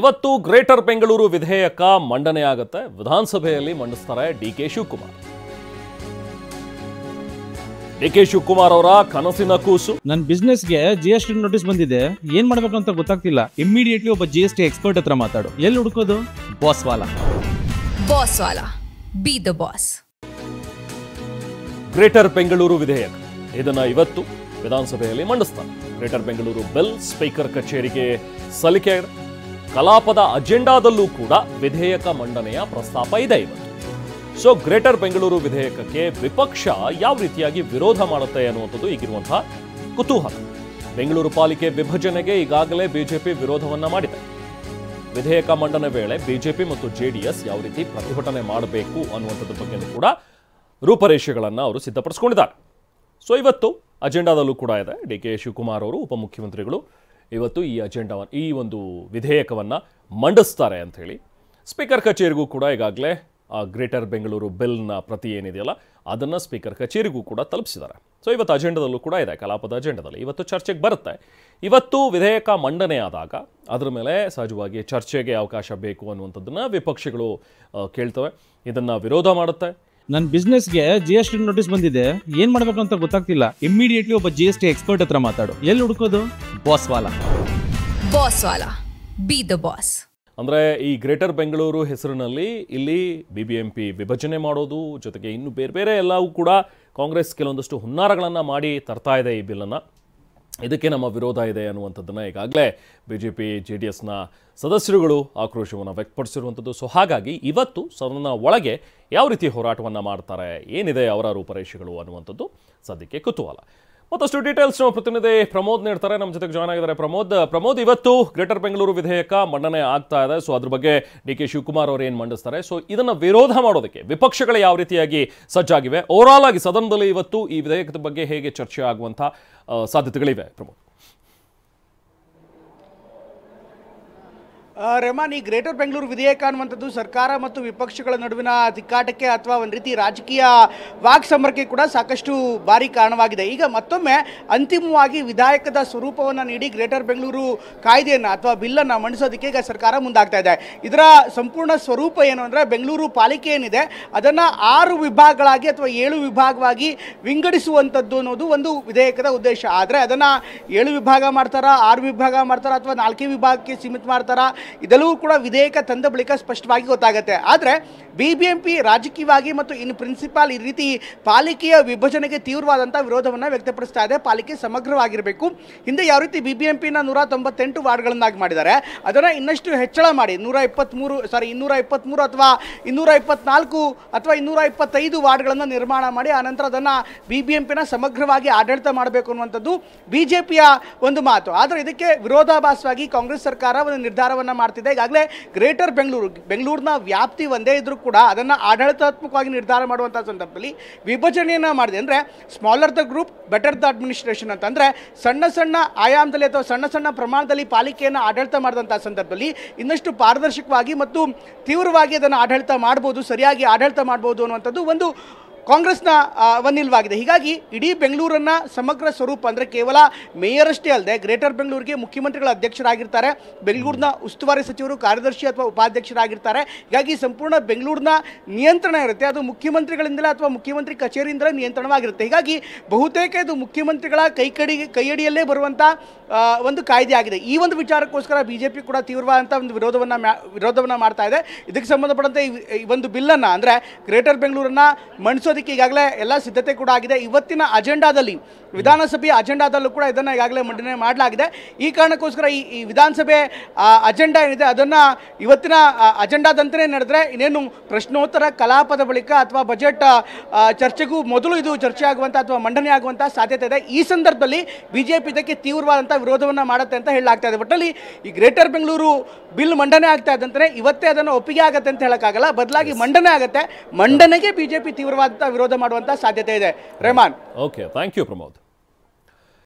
ಇವತ್ತು ಗ್ರೇಟರ್ ಬೆಂಗಳೂರು ವಿಧೇಯಕ ಮಂಡನೆ ಆಗುತ್ತೆ. ವಿಧಾನಸಭೆಯಲ್ಲಿ ಮಂಡಿಸ್ತಾರೆ ಡಿಕೆ ಶಿವಕುಮಾರ್. ಡಿಕೆ ಶಿವಕುಮಾರ್ ಅವರ ಕನಸಿನ ಕೂಸು. ನನ್ನ ಬಿಸ್ನೆಸ್ಗೆ ಜಿಎಸ್ಟಿ ನೋಟಿಸ್ ಬಂದಿದೆ, ಏನ್ ಮಾಡ್ಬೇಕು ಅಂತ ಗೊತ್ತಾಗ್ತಿಲ್ಲ. ಇಮಿಡಿಯೇಟ್ಲಿ ಒಬ್ಬ ಜಿಎಸ್ಟಿ ಎಕ್ಸ್ಪರ್ಟ್ ಹತ್ರ ಮಾತಾಡು. ಎಲ್ಲಿ ಹುಡುಕೋದು? ಬಾಸ್ ವಾಲಾ be the boss. Greater Bengaluru ವಿಧೇಯಕ ಇದನ್ನ ಇವತ್ತು ವಿಧಾನಸಭೆಯಲ್ಲಿ ಮಂಡಿಸ್ತಾರೆ. ಗ್ರೇಟರ್ ಬೆಂಗಳೂರು ಬಿಲ್ ಸ್ಪೀಕರ್ ಕಚೇರಿಗೆ ಸಲ್ಲಿಕೆ. ಕಲಾಪದ ಅಜೆಂಡಾದಲ್ಲೂ ಕೂಡ ವಿಧೇಯಕ ಮಂಡನೆಯ ಪ್ರಸ್ತಾಪ ಇದೆ ಇವತ್ತು. ಸೊ ಗ್ರೇಟರ್ ಬೆಂಗಳೂರು ವಿಧೇಯಕಕ್ಕೆ ವಿಪಕ್ಷ ಯಾವ ರೀತಿಯಾಗಿ ವಿರೋಧ ಮಾಡುತ್ತೆ ಅನ್ನುವಂಥದ್ದು ಈಗಿರುವಂತಹ ಕುತೂಹಲ. ಬೆಂಗಳೂರು ಪಾಲಿಕೆ ವಿಭಜನೆಗೆ ಈಗಾಗಲೇ ಬಿಜೆಪಿ ವಿರೋಧವನ್ನ ಮಾಡಿದೆ. ವಿಧೇಯಕ ಮಂಡನೆ ವೇಳೆ ಬಿಜೆಪಿ ಮತ್ತು ಜೆಡಿಎಸ್ ಯಾವ ರೀತಿ ಪ್ರತಿಭಟನೆ ಮಾಡಬೇಕು ಅನ್ನುವಂಥದ್ರ ಬಗ್ಗೆ ಕೂಡ ರೂಪರೇಷೆಗಳನ್ನು ಅವರು ಸಿದ್ಧಪಡಿಸಿಕೊಂಡಿದ್ದಾರೆ. ಸೊ ಇವತ್ತು ಅಜೆಂಡಾದಲ್ಲೂ ಕೂಡ ಇದೆ. ಡಿ ಕೆ ಶಿವಕುಮಾರ್ ಅವರು ಉಪಮುಖ್ಯಮಂತ್ರಿಗಳು ಇವತ್ತು ಈ ಒಂದು ವಿಧೇಯಕವನ್ನು ಮಂಡಿಸ್ತಾರೆ ಅಂತ ಹೇಳಿ ಸ್ಪೀಕರ್ ಕಚೇರಿಗೂ ಕೂಡ ಈಗಾಗಲೇ ಗ್ರೇಟರ್ ಬೆಂಗಳೂರು ಬಿಲ್ನ ಪ್ರತಿ ಏನಿದೆಯಲ್ಲ ಅದನ್ನು ಸ್ಪೀಕರ್ ಕಚೇರಿಗೂ ಕೂಡ ತಲುಪಿಸಿದ್ದಾರೆ. ಸೊ ಇವತ್ತು ಅಜೆಂಡಾದಲ್ಲೂ ಕೂಡ ಇದೆ, ಕಲಾಪದ ಅಜೆಂಡಾದಲ್ಲಿ ಇವತ್ತು ಚರ್ಚೆಗೆ ಬರುತ್ತೆ. ಇವತ್ತು ವಿಧೇಯಕ ಮಂಡನೆ ಆದಾಗ ಅದರ ಮೇಲೆ ಸಹಜವಾಗಿ ಚರ್ಚೆಗೆ ಅವಕಾಶ ಬೇಕು ಅನ್ನುವಂಥದ್ದನ್ನು ವಿಪಕ್ಷಗಳು ಕೇಳ್ತವೆ, ಇದನ್ನು ವಿರೋಧ ಮಾಡುತ್ತೆ. ನನ್ನ ಬಿಸ್ನೆಸ್ಗೆ ಜಿಎಸ್ಟಿ ನೋಟಿಸ್ ಬಂದಿದೆ, ಏನ್ ಮಾಡ್ಬೇಕು ಅಂತ ಗೊತ್ತಾಗ್ತಿಲ್ಲ. ಇಮಿಡಿಯೇಟ್ಲಿ ಒಬ್ಬ ಜಿಎಸ್ಟಿ ಎಕ್ಸ್ಪರ್ಟ್ ಹತ್ರ ಮಾತಾಡು. ಎಲ್ಲಿ ಹುಡುಕೋದು? ಬಾಸ್ ವಾಲಾ ಬಿ ದ ಬಾಸ್. ಅಂದರೆ ಈ ಗ್ರೇಟರ್ ಬೆಂಗಳೂರು ಹೆಸರಿನಲ್ಲಿ ಇಲ್ಲಿ BBMP ವಿಭಜನೆ ಮಾಡೋದು ಜೊತೆಗೆ ಇನ್ನು ಬೇರೆ ಬೇರೆ ಎಲ್ಲವೂ ಕೂಡ ಕಾಂಗ್ರೆಸ್ ಕೆಲವೊಂದಷ್ಟು ಹುನ್ನಾರಗಳನ್ನು ಮಾಡಿ ತರ್ತಾ ಇದೆ ಈ ಬಿಲ್ಲನ್ನು. ಇದಕ್ಕೆ ನಮ್ಮ ವಿರೋಧ ಇದೆ ಅನ್ನುವಂಥದ್ದನ್ನು ಈಗಾಗಲೇ BJP JDSನ ಸದಸ್ಯರುಗಳು ಆಕ್ರೋಶವನ್ನು ವ್ಯಕ್ತಪಡಿಸಿರುವಂಥದ್ದು. ಸೊ ಹಾಗಾಗಿ ಇವತ್ತು ಸದನ ಒಳಗೆ ಯಾವ ರೀತಿ ಹೋರಾಟವನ್ನು ಮಾಡ್ತಾರೆ, ಏನಿದೆ ಅವರ ರೂಪರೇಷೆಗಳು ಅನ್ನುವಂಥದ್ದು ಸದ್ಯಕ್ಕೆ ಕುತೂಹಲ. ಮತ್ತಷ್ಟು ಡೀಟೇಲ್ಸ್ ನಮ್ಮ ಪ್ರತಿನಿಧಿ ಪ್ರಮೋದ್ ನೀಡ್ತಾರೆ. ನಮ್ಮ ಜೊತೆಗೆ ಜಾಯ್ನ್ ಆಗಿದ್ದಾರೆ ಪ್ರಮೋದ್, ಇವತ್ತು ಗ್ರೇಟರ್ ಬೆಂಗಳೂರು ವಿಧೇಯಕ ಮಂಡನೆ ಆಗ್ತಾ ಇದೆ. ಸೊ ಅದ್ರ ಬಗ್ಗೆ ಡಿ ಕೆ ಶಿವಕುಮಾರ್ ಅವರು ಏನು ಮಂಡಿಸ್ತಾರೆ, ಸೊ ಇದನ್ನು ವಿರೋಧ ಮಾಡೋದಕ್ಕೆ ವಿಪಕ್ಷಗಳು ಯಾವ ರೀತಿಯಾಗಿ ಸಜ್ಜಾಗಿವೆ, ಓವರಾಲ್ ಆಗಿ ಸದನದಲ್ಲಿ ಇವತ್ತು ಈ ವಿಧೇಯಕದ ಬಗ್ಗೆ ಹೇಗೆ ಚರ್ಚೆ ಆಗುವಂಥ ಸಾಧ್ಯತೆಗಳಿವೆ ಪ್ರಮೋದ್? ರೆಹಮಾನ್, ಈ ಗ್ರೇಟರ್ ಬೆಂಗಳೂರು ವಿಧೇಯಕ ಅನ್ನುವಂಥದ್ದು ಸರ್ಕಾರ ಮತ್ತು ವಿಪಕ್ಷಗಳ ನಡುವಿನ ತಿಕ್ಕಾಟಕ್ಕೆ ಅಥವಾ ಒಂದು ರೀತಿ ರಾಜಕೀಯ ವಾಕ್ಸಮರಕ್ಕೆ ಕೂಡ ಸಾಕಷ್ಟು ಭಾರಿ ಕಾರಣವಾಗಿದೆ. ಈಗ ಮತ್ತೊಮ್ಮೆ ಅಂತಿಮವಾಗಿ ವಿಧೇಯಕದ ಸ್ವರೂಪವನ್ನು ನೀಡಿ ಗ್ರೇಟರ್ ಬೆಂಗಳೂರು ಕಾಯ್ದೆಯನ್ನು ಅಥವಾ ಬಿಲ್ಲನ್ನು ಮಂಡಿಸೋದಕ್ಕೆ ಈಗ ಸರ್ಕಾರ ಮುಂದಾಗ್ತಾ ಇದೆ. ಇದರ ಸಂಪೂರ್ಣ ಸ್ವರೂಪ ಏನು ಅಂದರೆ, ಬೆಂಗಳೂರು ಪಾಲಿಕೆ ಏನಿದೆ ಅದನ್ನು 6 ವಿಭಾಗಗಳಾಗಿ ಅಥವಾ 7 ವಿಭಾಗವಾಗಿ ವಿಂಗಡಿಸುವಂಥದ್ದು ಅನ್ನೋದು ಒಂದು ವಿಧೇಯಕದ ಉದ್ದೇಶ. ಆದರೆ ಅದನ್ನು 7 ವಿಭಾಗ ಮಾಡ್ತಾರಾ, 6 ವಿಭಾಗ ಮಾಡ್ತಾರಾ ಅಥವಾ 4 ವಿಭಾಗಕ್ಕೆ ಸೀಮಿತ ಮಾಡ್ತಾರಾ, ಇದೆಲ್ಲವೂ ಕೂಡ ವಿಧೇಯಕ ತಂದ ಬಳಿಕ ಸ್ಪಷ್ಟವಾಗಿ ಗೊತ್ತಾಗುತ್ತೆ. ಆದರೆ BBMP ರಾಜಕೀಯವಾಗಿ ಮತ್ತು ಇನ್ ಪ್ರಿನ್ಸಿಪಾಲ್ ಈ ರೀತಿ ಪಾಲಿಕೆಯ ವಿಭಜನೆಗೆ ತೀವ್ರವಾದಂಥ ವಿರೋಧವನ್ನು ವ್ಯಕ್ತಪಡಿಸ್ತಾ ಇದೆ. ಪಾಲಿಕೆ ಸಮಗ್ರವಾಗಿರಬೇಕು. ಹಿಂದೆ ಯಾವ ರೀತಿ BBMPನ 198 ವಾರ್ಡ್ಗಳನ್ನಾಗಿ ಮಾಡಿದ್ದಾರೆ, ಅದನ್ನು ಇನ್ನಷ್ಟು ಹೆಚ್ಚಳ ಮಾಡಿ 223 ಅಥವಾ 224 ಅಥವಾ 225 ವಾರ್ಡ್ಗಳನ್ನು ನಿರ್ಮಾಣ ಮಾಡಿ ಆನಂತರ ಅದನ್ನು BBMPನ ಸಮಗ್ರವಾಗಿ ಆಡಳಿತ ಮಾಡಬೇಕು ಅನ್ನುವಂಥದ್ದು BJPಯ ಒಂದು ಮಾತು. ಆದರೆ ಇದಕ್ಕೆ ವಿರೋಧಾಭಾಸವಾಗಿ ಕಾಂಗ್ರೆಸ್ ಸರ್ಕಾರ ಒಂದು ನಿರ್ಧಾರವನ್ನು ಮಾಡ್ತಿದೆ. ಈಗಾಗಲೇ ಗ್ರೇಟರ್ ಬೆಂಗಳೂರಿನ ವ್ಯಾಪ್ತಿ ಒಂದೇ ಇದ್ರೂ ಕೂಡ ಅದನ್ನು ಆಡಳಿತಾತ್ಮಕವಾಗಿ ನಿರ್ಧಾರ ಮಾಡುವಂಥ ಸಂದರ್ಭದಲ್ಲಿ ವಿಭಜನೆಯನ್ನು ಮಾಡಿದೆ. ಅಂದರೆ smaller the group better the administration ಅಂತಂದರೆ ಸಣ್ಣ ಆಯಾಮದಲ್ಲಿ ಅಥವಾ ಸಣ್ಣ ಪ್ರಮಾಣದಲ್ಲಿ ಪಾಲಿಕೆಯನ್ನು ಆಡಳಿತ ಮಾಡಿದಂಥ ಸಂದರ್ಭದಲ್ಲಿ ಇನ್ನಷ್ಟು ಪಾರದರ್ಶಕವಾಗಿ ಮತ್ತು ತೀವ್ರವಾಗಿ ಅದನ್ನು ಆಡಳಿತ ಮಾಡ್ಬೋದು, ಸರಿಯಾಗಿ ಆಡಳಿತ ಮಾಡ್ಬೋದು ಅನ್ನುವಂಥದ್ದು ಒಂದು ಕಾಂಗ್ರೆಸ್ನ ನಿಲುವಾಗಿದೆ. ಹೀಗಾಗಿ ಇಡೀ ಬೆಂಗಳೂರನ್ನು ಸಮಗ್ರ ಸ್ವರೂಪ ಅಂದರೆ ಕೇವಲ ಮೇಯರ್ ಅಷ್ಟೇ ಅಲ್ಲದೆ ಗ್ರೇಟರ್ ಬೆಂಗಳೂರಿಗೆ ಮುಖ್ಯಮಂತ್ರಿಗಳ ಅಧ್ಯಕ್ಷರಾಗಿರ್ತಾರೆ, ಬೆಂಗಳೂರಿನ ಉಸ್ತುವಾರಿ ಸಚಿವರು ಕಾರ್ಯದರ್ಶಿ ಅಥವಾ ಉಪಾಧ್ಯಕ್ಷರಾಗಿರ್ತಾರೆ. ಹೀಗಾಗಿ ಸಂಪೂರ್ಣ ಬೆಂಗಳೂರಿನ ನಿಯಂತ್ರಣ ಇರುತ್ತೆ, ಅದು ಮುಖ್ಯಮಂತ್ರಿಗಳಿಂದಲೇ ಅಥವಾ ಮುಖ್ಯಮಂತ್ರಿ ಕಚೇರಿಯಿಂದಲೇ ನಿಯಂತ್ರಣವಾಗಿರುತ್ತೆ. ಹೀಗಾಗಿ ಬಹುತೇಕ ಇದು ಮುಖ್ಯಮಂತ್ರಿಗಳ ಕೈಯಡಿಯಲ್ಲೇ ಬರುವಂಥ ಒಂದು ಕಾಯ್ದೆ ಆಗಿದೆ. ಈ ಒಂದು ವಿಚಾರಕ್ಕೋಸ್ಕರ BJP ಕೂಡ ತೀವ್ರವಾದಂಥ ಒಂದು ವಿರೋಧವನ್ನು ಮಾಡ್ತಾ ಇದೆ. ಇದಕ್ಕೆ ಸಂಬಂಧಪಟ್ಟಂತೆ ಈ ಒಂದು ಬಿಲ್ಲನ್ನು ಅಂದರೆ ಗ್ರೇಟರ್ ಬೆಂಗಳೂರನ್ನು ಮಂಡಿಸೋದಕ್ಕೆ ಈಗಾಗಲೇ ಎಲ್ಲ ಸಿದ್ಧತೆ ಕೂಡ ಆಗಿದೆ. ಇವತ್ತಿನ ಅಜೆಂಡಾದಲ್ಲಿ ವಿಧಾನಸಭೆಯ ಅಜೆಂಡಾದಲ್ಲೂ ಕೂಡ ಇದನ್ನು ಈಗಾಗಲೇ ಮಂಡನೆ ಮಾಡಲಾಗಿದೆ. ಈ ಕಾರಣಕ್ಕೋಸ್ಕರ ಈ ವಿಧಾನಸಭೆ ಅಜೆಂಡಾ ಏನಿದೆ ಅದನ್ನು ಇವತ್ತಿನ ಅಜೆಂಡಾದಂತೆಯೇ ನಡೆದರೆ ಇನ್ನೇನು ಪ್ರಶ್ನೋತ್ತರ ಕಲಾಪದ ಬಳಿಕ ಅಥವಾ ಬಜೆಟ್ ಚರ್ಚೆಗೂ ಮೊದಲು ಇದು ಚರ್ಚೆ ಆಗುವಂಥ ಅಥವಾ ಮಂಡನೆ ಆಗುವಂಥ ಸಾಧ್ಯತೆ ಇದೆ. ಈ ಸಂದರ್ಭದಲ್ಲಿ BJP ಇದಕ್ಕೆ ತೀವ್ರವಾದಂಥ ವಿರೋಧವನ್ನು ಮಾಡುತ್ತೆ ಅಂತ ಹೇಳಲಾಗ್ತಾ ಇದೆ. ಒಟ್ಟಲ್ಲಿ ಈ ಗ್ರೇಟರ್ ಬೆಂಗಳೂರು ಬಿಲ್ ಮಂಡನೆ ಆಗ್ತಾ ಇದ್ದಂತೆ ಇವತ್ತೇ ಅದನ್ನು ಒಪ್ಪಿಗೆ ಆಗುತ್ತೆ ಅಂತ ಹೇಳೋಕ್ಕಾಗಲ್ಲ, ಬದಲಾಗಿ ಮಂಡನೆ ಆಗುತ್ತೆ. ಮಂಡನೆಗೆ BJP ತೀವ್ರವಾದಂಥ ವಿರೋಧ ಮಾಡುವಂಥ ಸಾಧ್ಯತೆ ಇದೆ. Rehman. Okay, thank you Pramod.